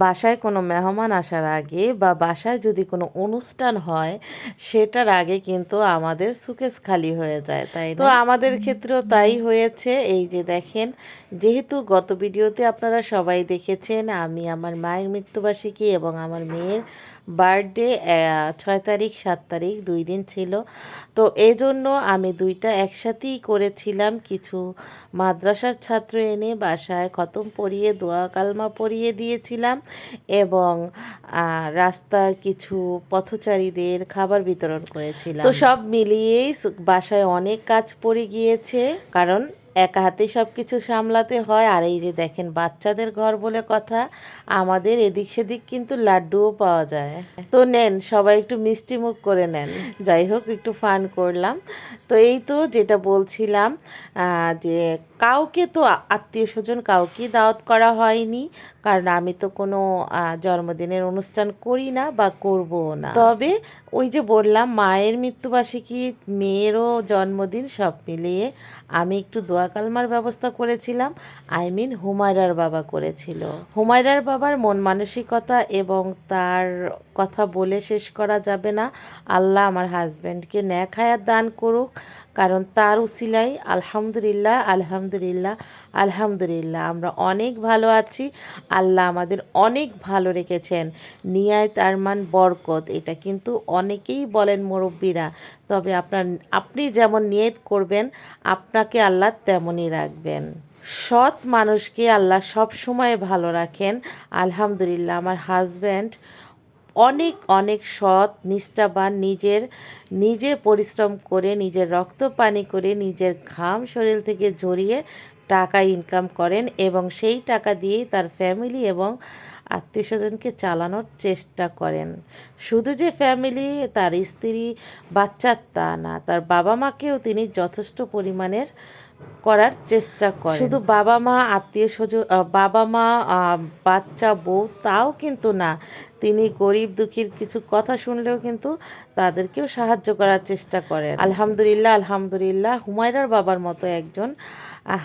বাসায় কোনো মেহমান আসার আগে বা বাসায় যদি কোনো অনুষ্ঠান হয় সেটার আগে কিন্তু আমাদের সুকেস খালি হয়ে যায়, তাই না? তো আমাদের ক্ষেত্রেও তাই হয়েছে। এই যে দেখেন, যেহেতু গত ভিডিওতে আপনারা সবাই দেখেছেন আমি আমার মায়ের মৃত্যুবার্ষিকী এবং আমার মেয়ের বার্থডে 6 তারিখ 7 তারিখ 2 দিন ছিল, তো এজন্য আমি দুইটা একসাথেই করেছিলাম। কিছু মাদ্রাসার ছাত্র এনে বাসায় খতম পড়িয়ে দোয়া কালমা পড়িয়ে দিয়েছিলাম এবং রাস্তার কিছু পথচারীদের খাবার বিতরণ করেছিলাম। তো সব মিলিয়েই বাসায় অনেক কাজ পড়ে গিয়েছে, কারণ একা হাতেই সব কিছু সামলাতে হয়। আর এই যে দেখেন, বাচ্চাদের ঘর বলে কথা, আমাদের এদিক সেদিক কিন্তু লাড্ডুও পাওয়া যায়। তো নেন, সবাই একটু মিষ্টি মুখ করে নেন। যাই হোক, একটু ফান করলাম। তো এই তো যেটা বলছিলাম, যে কাউকে তো আত্মীয় স্বজন কাউকেই দাওয়াত করা হয়নি, কারণ আমি তো কোনো জন্মদিনের অনুষ্ঠান করি না বা করবও না। তবে ওই যে বললাম, মায়ের মৃত্যুবার্ষিকী, মেয়েরও জন্মদিন, সব মিলিয়ে আমি একটু দোয়া কালমার ব্যবস্থা করেছিলাম। হুমায়রার বাবা করেছিল। হুমায়রার বাবার মন মানসিকতা এবং তার কথা বলে শেষ করা যাবে না। আল্লাহ আমার হাজব্যান্ডকে নেক হায়াত দান করুক, কারণ তার উসিলাই আলহামদুলিল্লাহ আলহামদুলিল্লাহ আলহামদুলিল্লাহ আমরা অনেক ভালো আছি। আল্লাহ আমাদের অনেক ভালো রেখেছেন। নিয়াত আরমান বরকত, এটা কিন্তু অনেকেই বলেন মুরব্বীরা, তবে আপনি যেমন নিয়ত করবেন আপনাকে আল্লাহ তেমনই রাখবেন। সৎ মানুষকে আল্লাহ সব সময় ভালো রাখেন। আলহামদুলিল্লাহ আমার হাজব্যান্ড অনেক অনেক সৎ নিষ্ঠাবান, নিজে পরিশ্রম করে, নিজের রক্ত পানি করে, নিজের ঘাম শরীর থেকে ঝরিয়ে টাকা ইনকাম করেন এবং সেই টাকা দিয়েই তার ফ্যামিলি এবং আত্মীয় স্বজনকে চালানোর চেষ্টা করেন। শুধু যে ফ্যামিলি, তার স্ত্রী বাচ্চা তা না, তার বাবা মাকেও তিনি যথেষ্ট পরিমাণের করার চেষ্টা করেন। শুধু বাবা মা আত্মীয় স্বজন, বাবা মা বাচ্চা বউ তাও কিন্তু না, তিনি গরিব দুঃখীর কিছু কথা শুনলেও কিন্তু তাদেরকেও সাহায্য করার চেষ্টা করেন। আলহামদুলিল্লাহ আলহামদুলিল্লাহ, হুমায়রার বাবার মতো একজন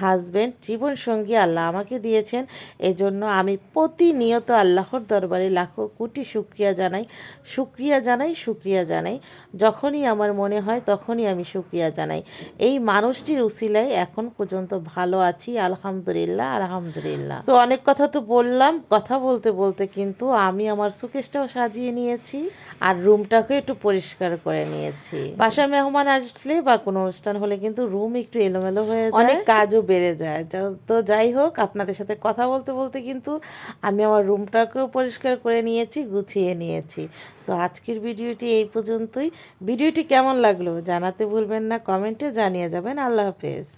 হাজব্যান্ড জীবনসঙ্গী আল্লাহ আমাকে দিয়েছেন। এজন্য আমি প্রতিনিয়ত আল্লাহর দরবারে লাখো কোটি শুক্রিয়া জানাই, শুক্রিয়া জানাই, শুক্রিয়া জানাই। যখনই আমার মনে হয় তখনই আমি শুক্রিয়া জানাই। এই মানুষটির উসিলায় এখন পর্যন্ত ভালো আছি, আলহামদুলিল্লাহ আলহামদুলিল্লাহ। তো অনেক কথা তো বললাম, কথা বলতে বলতে কিন্তু আমি আমার সুকেশটাও সাজিয়ে নিয়েছি আর রুমটাকে একটু পরিষ্কার করে নিয়েছি। বাসায় মেহমান আসলে বা কোনো অনুষ্ঠান হলে কিন্তু রুম একটু এলোমেলো হয়ে যায়, অনেক কাজও বেড়ে যায়। তো যাই হোক, আপনাদের সাথে কথা বলতে বলতে কিন্তু আমি আমার রুমটাকেও পরিষ্কার করে নিয়েছি, গুছিয়ে নিয়েছি। তো আজকের ভিডিওটি এই পর্যন্তই। ভিডিওটি কেমন লাগলো জানাতে ভুলবেন না, কমেন্টে জানিয়ে যাবেন। আল্লাহ হাফেজ।